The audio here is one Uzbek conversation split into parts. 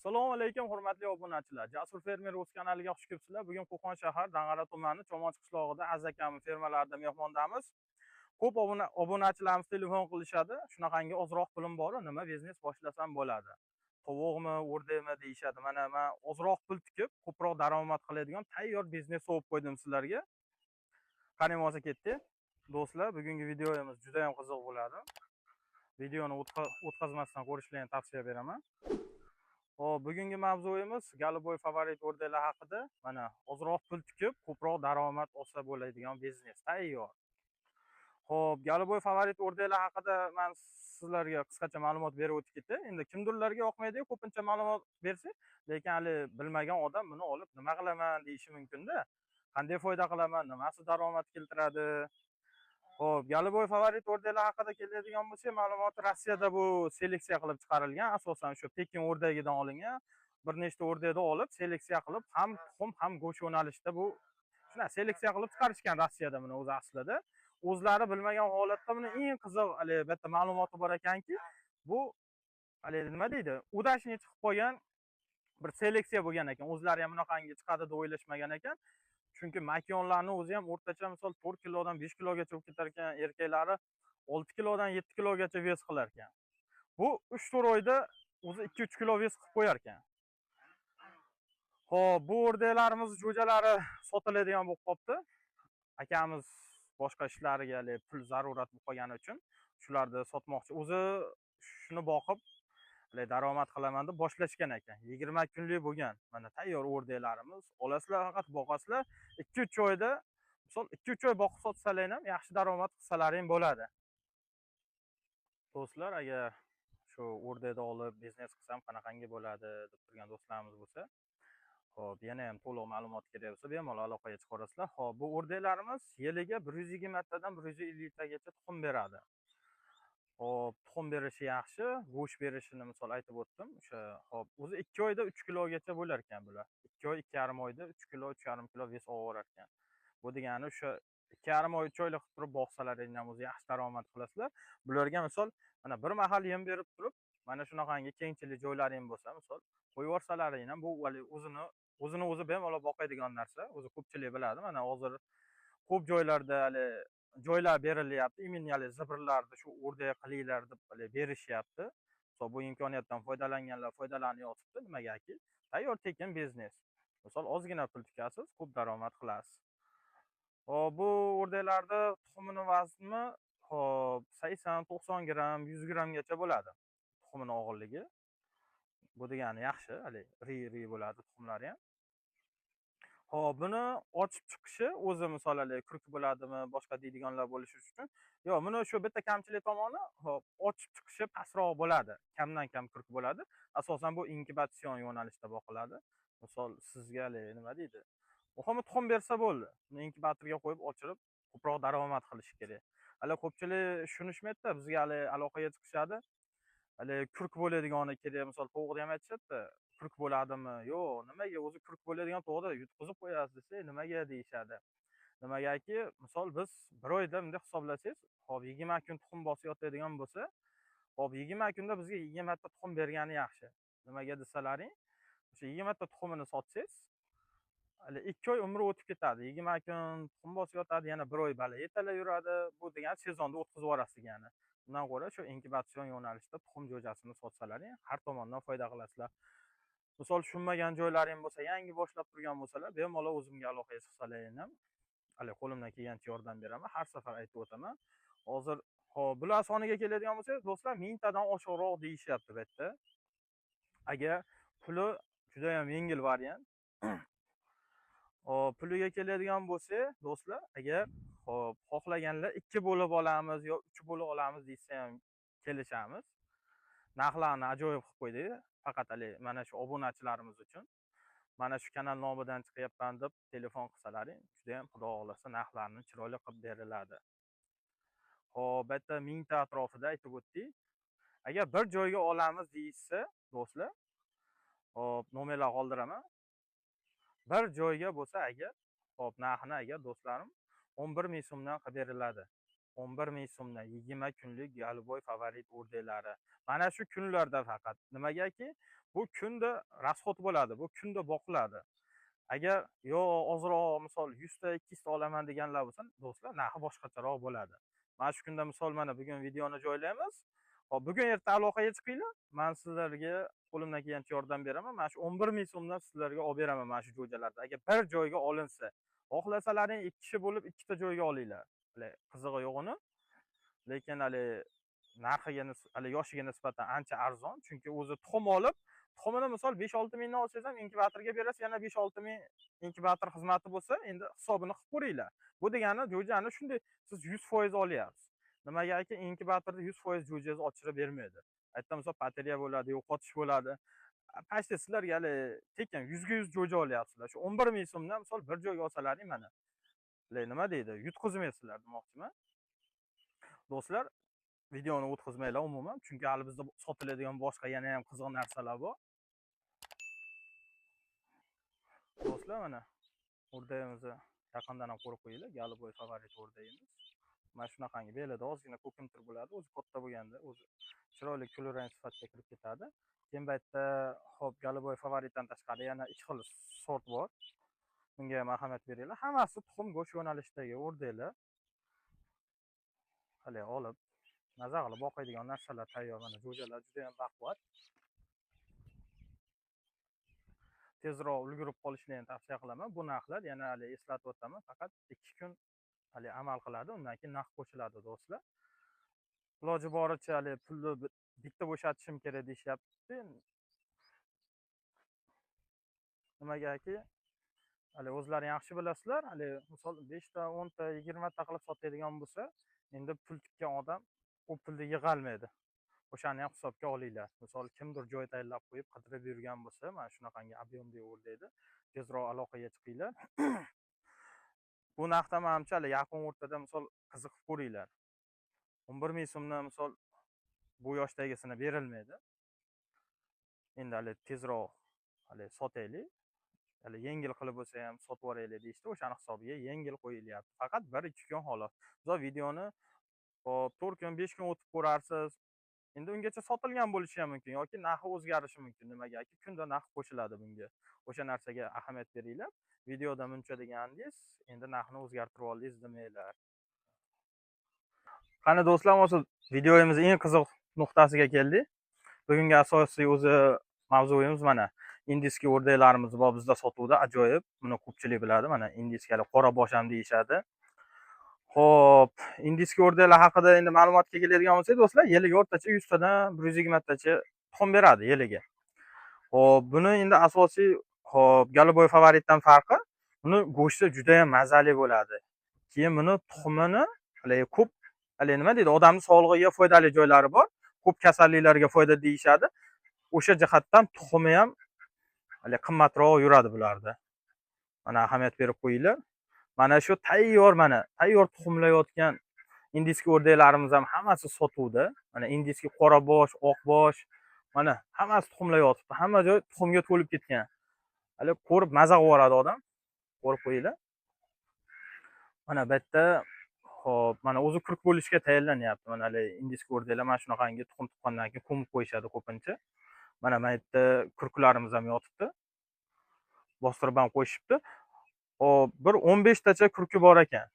Assalomu alaykum, hurmatli obunachilar. Jasur fermer o'z kanaliga xush kelibsizlar. Bugun Qo'qon shahar Dang'ara tumani Cho'monchi qishlog'ida Azakami fermalarida mehmondamiz. Ko'p obunachilarimiz telefon qilishadi. Shunaqangi ozroq pulim bor, nima biznes boshlasam bo'ladi? Tovuqmi, o'rdakmi deyishadi. Mana men ozroq pul tikib, ko'proq daromad qiladigan tayyor biznes olib qo'ydim sizlarga. Qani bo'lsa ketdik. Do'stlar, bugungi videomiz juda ham qiziq bo'ladi. Videoni o'tkazmasdan ko'rishlarini tavsiya beraman. Hop, bugungi mavzuyimiz Galiboy favorit o'rdaklar haqida. Mana ozroq pul tikib, ko'proq daromad olsa bo'ladigan biznes tayyor. Hop, Galiboy favorit o'rdaklar haqida men sizlarga qisqacha ma'lumot berib o'tib ketdim. Endi kimdirlarga yoqmaydi, ko'pincha ma'lumot bersak, lekin hali bilmagan odam buni olib nima qilaman deyishi mumkin-da. Qanday foyda qilaman, nimasi daromad keltiradi? Hop, Galiboy favorit o'rdaklar haqida keladigan bo'lsak, ma'lumot Rossiyada bu seleksiya qilib chiqarilgan, asosan shu Pekin o'rdagidan olingan. Bir nechta o'rdakni olib, seleksiya qilib, ham tuxum, ham go'sht yo'nalishida bu shuna seleksiya qilib chiqarishgan Rossiyada buni o'zi aslida. O'zlari bilmagan holatda buni eng qiziq hali bitta ma'lumoti bor ekanki, bu hali nima deydi, udashni chiqib qolgan bir seleksiya bo'lgan ekan. O'zlari ham bunaqangi chiqadi deb o'ylashmagan ekan. Chunki makonlarni o'zi ham o'rtacha misol 4 kilodan 5 kilogacha olib ketar ekan, erkaklari 6 kilodan 7 kilogacha vес qilar ekan. Bu 3-4 oyda o'zi 2-3 kilo vес qilib qo'yar ekan. Xo'p, bu o'rdaklarimiz jo'jalari sotiladigan bo'lib qopti. Akamiz boshqa ishlariga pul zarurat bo'lib qolgani uchun shularni sotmoqchi. O'zi shuni boqib daromad qilaman deb boshlashgan ekan. 20 kunlik bo'lgan. Mana tayyor o'rdaklarimiz. Olasizlar, faqat boqasizlar. 2-3 oyda, misol 2-3 oy boqib sotsalar ham yaxshi daromad qilsalaring bo'ladi. Do'stlar, agar shu o'rdakni olib biznes qilsam qanaqangi bo'ladi deb turgan do'stlarimiz bo'lsa, hop, yana ham to'liq ma'lumot kerak bo'lsa, bemalol aloqaga chiqarasizlar. Hop, bu o'rdaklarimiz yiliga 120 tadan 150 tagacha tuxum beradi. Hop, tuxum berishi yaxshi, go'sht berishini misol aytib o'tdim. O'sha hop, o'zi 2 oyda 3 kilogacha bo'lar ekan bular. 2 oy, 2,5 oyda 3 kilo, 3,5 kilo vес olar ekan. Bu degani o'sha 2,5 oy choylik qilib turib boqsalaring ham o'zi yaxshi daromad qilasizlar. Bularga misol mana bir mahal yem berib turib, mana shunaqangi kengchilik joylaring bo'lsa, misol qo'yib yuborsalaring ham bu o'zini o'zi bemalol boqadigan narsa. O'zi ko'pchilik biladi. Mana hozir ko'p joylarda joylar berilyapti. Imminiyali zibirlarni shu o'rdak qilinglar deb berishyapti. Bu imkoniyatdan foydalanganlar foydalanyapti. Nimagaki? Tayyor tekin biznes. Misol ozgina pul tikasiz, ko'p daromad qilasiz. Hop, bu o'rdaklarda tuxumini vazni hop 80-90 gram, 100 gramgacha bo'ladi. Tuxumini og'irligi. Bu degani yaxshi, ri bo'ladi tuxumlari ham. Hop, buni ochib chiqishi o'zi misol kurk bo'ladimi, boshqa deydiganlar bo'lishi uchun. Yo'q, buni shu bitta kamchilik tomoni, hop, ochib chiqishi pastroq bo'ladi. Kamdan kam kurk bo'ladi. Asosan bu inkubatsion yo'nalishda boqiladi. Misol sizga nima deydi? Muhimi tuxum bersa bo'ldi. Uni inkubatorga qo'yib ochirib, ko'proq daromad qilish kerak. Ko'pchilik tushunishmaydi-da, bizga aloqaga chiqishadi. Kurk bo'ladiganini kerak, misol tovuqni ham aytishadi-da. Kurk bo'ladimi? Yo'q, nimaga o'zi kurk bo'ladigan tovuqni yutqizib qo'yasiz desa, nimaga deyishadi. Nimagaki, misol biz bir oyda bunday hisoblasangiz, hop 20 kun tuxum bosib yotadigan bo'lsa, hop 20 kunda bizga 20 ta tuxum bergani yaxshi. Nimaga desalaring, o'sha 20 ta tuxumini sotsangiz, 2 oy umri o'tib ketadi. 20 kun tuxum bosib yotadi, yana 1 oy bala yetalab yuradi. Bu degani sezonni o'tkazib yuborasiz degani. Bundan ko'ra shu inkubatsion yo'nalishda tuxum jo'jasini sotsalaring, har tomondan foyda qilasizlar. Misol tushunmagan joylaring bo'lsa, yangi boshlab turgan bo'lsalar, bemalol o'zimga aloqaga chiqsalaring ham, qo'limdan kelgancha yordam beraman. Har safar aytib o'taman. Hozir hop, bular soniga keladigan bo'lsak, do'stlar, 1000 tadan oshiqroq deyishyapti bu yerda. Agar puli juda ham yengil variant. Hop, puliga keladigan bo'lsa, do'stlar, agar hop xohlaganlar 2 bo'lib olamiz yo 3 bo'lib olamiz desa ham kelishamiz. Narxlarni ajoyib qilib qo'ydik. Faqat mana shu obunachilarimiz uchun. Mana shu kanal nomidan chiqyapman deb telefon qilsalaring, juda ham xudo xolasa narxlarni chiroyli qilib beriladi. Hop, bu yerda 1000 ta atrofida aytib o'tdik. Agar bir joyga olamiz deyishsa, do'stlar, hop, nomerlar qoldiraman. Bir joyga bo'lsa agar, hop, narxini agar do'stlarim 11 ming so'mdan qilib beriladi. 11 ming so'mdan 20 kunlik Galiboy favorit o'rdaklari. Mana shu kunlarda faqat. Nimagaki, bu kunda rasxod bo'ladi, bu kunda boqiladi. Agar yo ozroq misol 100 ta 200 ta olaman deganlar bo'lsa, do'stlar, narxi boshqacharoq bo'ladi. Mana shu kunda misol mana bugun videoni joylaymiz. Hop, bugun erta aloqaga chiqinglar. Men sizlarga qo'limdan kelgancha yordam beraman. Mana shu 11 ming so'mdan sizlarga olib beraman mana shu jo'jalarni. Agar bir joyga olinsa, xohlasalaring 2 kishi bo'lib 2 ta joyga olinglar. Hali qizig'i yo'g'ini. Lekin hali narxiga hali yoshiga nisbatan ancha arzon, chunki o'zi tuxum olib, tuxumini misol 5-6 mingdan olsangiz ham inkubatorga berasiz, yana 5-6 ming inkubator xizmati bo'lsa, endi hisobini qilib ko'ringlar. Bu degani jo'jani shunday siz 100% olyapsiz. Nimagaki inkubatorda 100% jo'jangizni ochirib bermaydi. Aytdim, misol pateriya bo'ladi, yo'qotish bo'ladi. Pashta sizlarga hali tekin 100 ga 100 jo'ja olyapsizlar. Shu 11 ming so'mdan misol bir joyga olsalaring mana. Nima deydi? Yutqizmaysizlar demoqchiman. Do'stlar, videoni o'tkazmaylar umuman, chunki hali bizda sotiladigan boshqa yana ham qiziq narsalar bor. Do'stlar, mana o'rdagimizni yaqindan ham ko'rib qo'yinglar. Galiboy favorit o'rdagimiz. Mana shunaqangi belida ozgina ko'kimtir bo'ladi, o'zi katta bo'lganda o'zi chiroyli kulrang sifatga kirib ketadi. Keyin bu yerda hop Galiboy favoritdan tashqari yana 2 xil sort bor. Bunga ham ahamiyat beringlar. Hammasi tuxum go'sht yo'nalishidagi o'rdaklar. Hali olib maza qilib boqadigan narsalar tayyor. Mana jo'jalar juda ham baquvvat. Tezroq ulgurib qolishlarini tavsiya qilaman. Bu narxlar yana hali eslatib o'taman, faqat 2 kun hali amal qiladi, undan keyin narx qo'shiladi do'stlar. Iloji boricha hali pulni bitta bo'shatishim kerak deyishyapti. Nimagaki hali o'zlari yaxshi bilasizlar, hali misol 5 ta, 10 ta, 20 ta qilib sotadigan bo'lsa, endi pul tikkan odam u pulni yig'olmaydi. O'shani ham hisobga olinglar. Misol kimdir joy tayinlab qo'yib qidirib yurgan bo'lsa, mana shunaqangi ob'yomli o'rdaydi. Tezroq aloqaga chiqinglar. Bu narxda menimcha hali yaqin o'rtada misol qiziqib ko'ringlar. 11 ming so'mdan misol bu yoshdagisini berilmaydi. Endi hali tezroq hali sotaylik. Hali yengil qilib bo'lsa ham sotib yuboraylik deyishdi. O'shani hisobiga yengil qo'yilyapti. Faqat 1-2 kun xolos. Biz videoni 4 kun, 5 kun o'tib ko'rarsiz. Endi ungacha sotilgan bo'lishi ham mumkin yoki narxi o'zgarishi mumkin. Nimagaki kunda narx qo'shiladi bunga. O'sha narsaga ahamiyat beringlar. Videoda muncha degandingiz, endi narxni o'zgartirib oldingiz demanglar. Qani do'stlar, hozir videoyimizning eng qiziq nuqtasiga keldik. Bugungi asosiy o'zi mavzuyimiz mana indiskiy o'rdaklarimiz bor bizda sotuvda, ajoyib. Buni ko'pchilik biladi. Mana indiskiyalar qora bosh ham deyishadi. Xo'p, indiskiy o'rdaklar haqida endi ma'lumotga keladigan bo'lsak, do'stlar, yiliga o'rtacha 100 tadan 120 tacha tuxum beradi yiliga. Xo'p, buni endi asosiy Galiboy favoritdan farqi, buni go'shti juda ham mazali bo'ladi. Keyin buni tuxumini hali ko'p, hali nima deydi, odamning sog'lig'iga foydali joylari bor. Ko'p kasalliklarga foyda deyishadi. O'sha jihatdan tuxumi ham hali qimmatroq yuradi bularda. Mana ahamiyat berib qo'yinglar. Mana shu tayyor tuxumlayotgan indiskiy o'rdaklarimiz ham hammasi sotuvda. Mana indiskiy qora bosh, oq bosh, mana hammasi tuxumlayotibdi. Hamma joy tuxumga to'lib ketgan. Hali ko'rib maza qilib yuboradi odam. Ko'rib qo'yinglar. Mana bu yerda hop, mana o'zi kurk bo'lishga tayyorlanyapti. Mana hali indiskiy o'rdaklar mana shunaqangi tuxum tuqqandan keyin ko'mib qo'yishadi ko'pincha. Mana bu yerda kurklarimiz ham yotibdi. Bostirib ham qo'yishibdi. Hop, bir 15 tacha kurki bor ekan.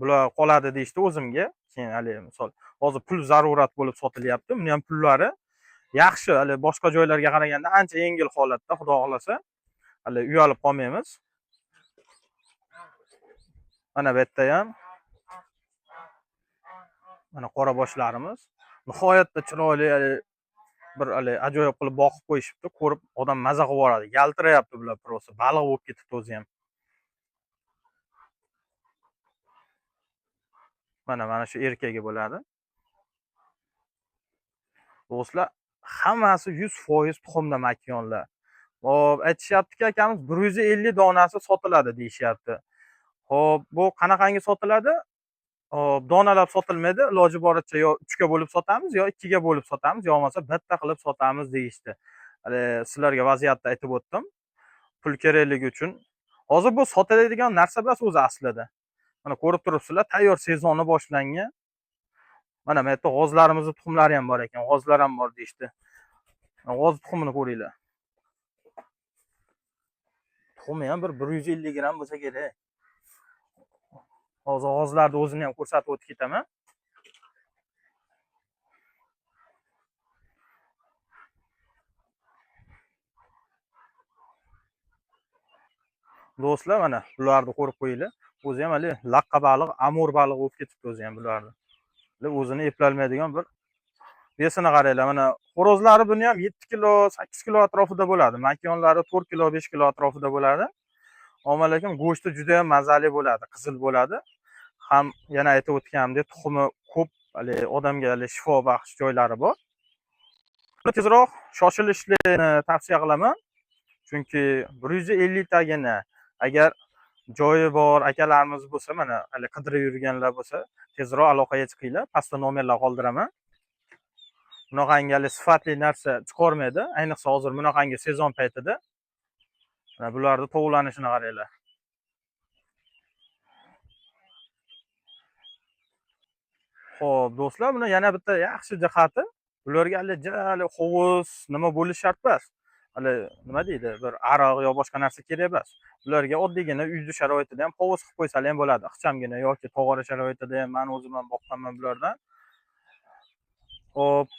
Bular qoladi deyishdi o'zimga. Keyin hali misol hozir pul zarurat bo'lib sotilyapti. Buni ham pullari yaxshi, hali boshqa joylarga qaraganda ancha yengil holatda, xudo xolasa. Hali uyalib qolmaymiz. Mana bu yerda ham mana qora boshlarimiz nihoyatda chiroyli, bir ajoyib qilib boqib qo'yishibdi. Ko'rib odam maza qilib yuboradi. Yaltirayapti bular prosta. Baliq bo'lib ketibdi o'zi ham. Mana shu erkagi bo'ladi. Do'stlar, hammasi 100% tuxumda makonlar. Hop, aytishyapti-ki akamiz 150 donasi sotiladi deyishyapti. Hop, bu qanaqangi sotiladi? Hop, donalab sotilmaydi. Iloji boricha yo 3 ga bo'lib sotamiz, yo 2 ga bo'lib sotamiz, yo bo'lmasa bitta qilib sotamiz deyishdi. Hali sizlarga vaziyatni aytib o'tdim. Pul kerakligi uchun. Hozir bu sotiladigan narsa emas o'zi aslida. Mana ko'rib turibsizlar, tayyor sezoni boshlangan. Mana bu yerda g'ozlarimizni tuxumlari ham bor ekan, g'ozlar ham bor deyishdi. G'oz tuxumini ko'ringlar. Tuxumi ham bir 150 gramm bo'lsa kerak. Hozir og'izlarni o'zini ham ko'rsatib o'tib ketaman. Do'stlar, mana bularni ko'rib qo'yinglar. O'zi ham hali laqqa baliq, amur baliq bo'lib ketibdi o'zi ham bularni. O'zini eplolmaydigan bir besini qaranglar. Mana xo'rozlari buni ham 7 kilo, 8 kilo atrofida bo'ladi. Makiyonlari 4 kilo, 5 kilo atrofida bo'ladi. Omma lekin go'shti juda ham mazali bo'ladi, qizil bo'ladi. Ham yana aytib o'tganimdek, tuxumi ko'p, hali odamga shifobaxsh joylari bor. Tezroq shoshilishni tavsiya qilaman. Chunki 150 tagina agar joyi bor akalarimiz bo'lsa, mana hali qidirib yurganlar bo'lsa, tezroq aloqaga chiqinglar. Pastda nomerlar qoldiraman. Bunaqangi sifatli narsa chiqarmaydi, ayniqsa hozir bunaqangi sezon paytida. Mana bularning tovulanishini qaranglar. Xo'p, do'stlar, buni yana bitta yaxshi jihati, bularga hali hovuz nima bo'lish shart emas. Hali nima deydi, bir ariq yo boshqa narsa kerak emas. Bularga oddiygina uyni sharoitida ham hovuz qilib qo'ysalar ham bo'ladi. Ixchamgina yoki tog'ora sharoitida ham men o'zim ham boqqanman bulardan. Xo'p,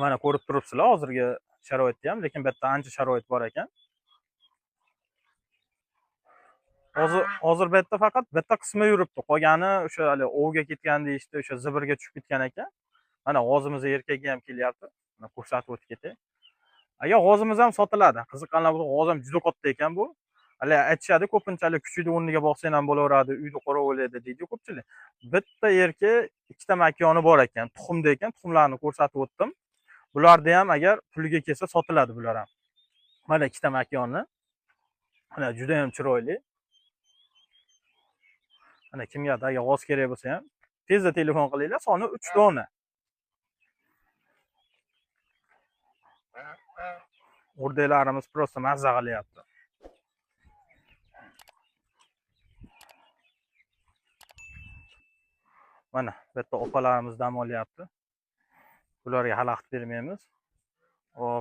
mana ko'rib turibsizlar hozirgi sharoitda ham, lekin bu yerda ancha sharoit bor ekan. Hozir bu yerda faqat bitta qismi yuribdi. Qolgani o'sha hali ovga ketgan deyishdi, o'sha zibirga tushib ketgan ekan. Mana g'ozimiz erkagi ham kelyapti. Mana ko'rsatib o'tib ketay. Agar g'ozimiz ham sotiladi. Qiziqqanlar bo'lsa, g'oz ham juda katta ekan bu. Hali aytishadi, ko'pinchalik kuchli o'rniga boqsang ham bo'laveradi, uyda qo'raveradi deydi ko'pchilik. Bitta erkak, ikkita makiyoni bor ekan, tuxumda ekan, tuxumlarni ko'rsatib o'tdim. Bularni ham agar puliga kelsa sotiladi bular ham. Mana ikkita makiyonni. Mana juda ham chiroyli. Mana kimgadir agar g'oz kerak bo'lsa ham tezda telefon qilinglar, soni 3 dona. O'rdaklarimiz prosta mazza qilyapti. Mana bu yerda opalarimiz dam olyapti. Bularga xalaqit bermaymiz.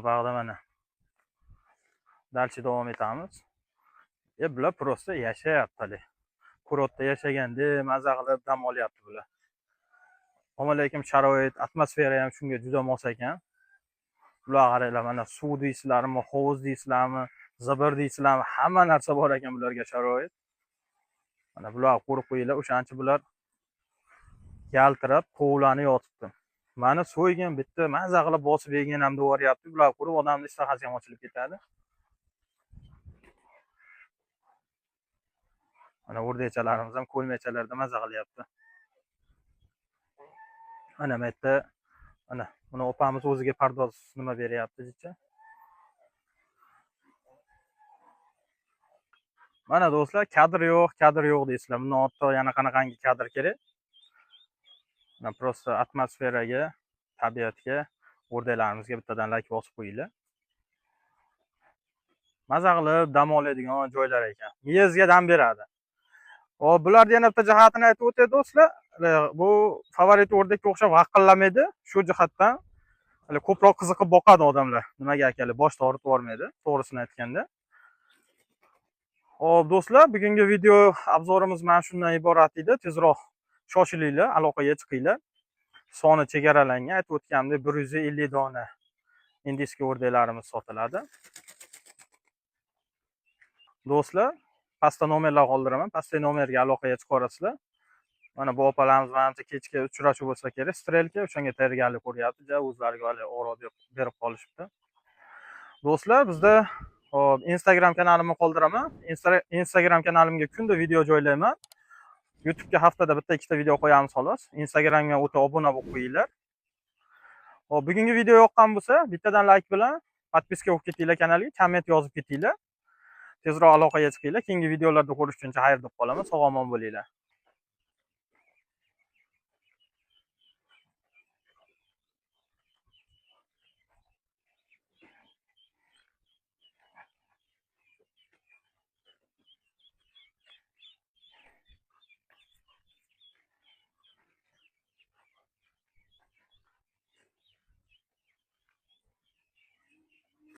Bag'da mana dalchi davom etamiz. Bular prosta yashayapti. Kurotda yashaganda maza qilib dam olyapti bular. Omma-lekin sharoit, atmosfera ham shunga juda mos ekan. Bular qaranglar, mana suv deysizlarmi, hovuz deysizlarmi, zibir deysizlarmi, hamma narsa bor ekan bularga sharoit. Mana bular ko'rib qo'yinglar, o'shancha bular yaltirab, tovlanib yotibdi. Mani so'ygan bitta maza qilib bosib yegan ham devoryapti. Bular ko'rib odamning ishtahasi ham ochilib ketadi. Mana o'rdakchalarimiz ham ko'lmaychalarda maza qilyapti. Mana bu yerda mana buni opamiz o'ziga pardoz nima beryapti jicha. Mana do'stlar, kadr yo'q deysizlar. Bundan ortiq yana qanaqangi kadr kerak? Mana prosta atmosferaga, tabiatga, o'rdaklarimizga bittadan like bosib qo'yinglar. Maza qilib dam oladigan joylar ekan. Miyazga dam beradi. Hop, bularning yana bitta jihatini aytib o'tay do'stlar. Bu favorit o'rdakka o'xshab vaqqillamaydi. Shu jihatdan ko'proq qiziqib boqadi odamlar. Nimaga akali bosh og'ritib yormaydi, to'g'risini aytganda. Hop do'stlar, bugungi video obzorimiz mana shundan iborat edi. Tezroq shoshilinglar, aloqaga chiqinglar. Soni chegaralangan, aytib o'tganimdek 150 dona indiska o'rdaklarimiz sotiladi. Do'stlar, pastda nomerlar qoldiraman. Pastdagi nomerga aloqaga chiqarasizlar. Mana bu opalarimiz menimcha kechga uchrashuv bo'lsa kerak, strelka, o'shanga tayyorgarlik ko'ryapti. O'zlariga hali oro berib qolishibdi. Do'stlar, bizda Instagram kanalimni qoldiraman. Instagram kanalimga kunda video joylayman. YouTube'ga haftada bitta ikkita video qo'yamiz xolos. Instagramga o'ta obuna bo'lib qo'yinglar. Hop, bugungi video yoqqan bo'lsa, bittadan like bilan podpiska bo'lib ketinglar kanalga, komment yozib ketinglar. Tezroq aloqaga chiqinglar. Keyingi videolarda ko'rishguncha xayr deb qolaman. Sog' omon bo'linglar.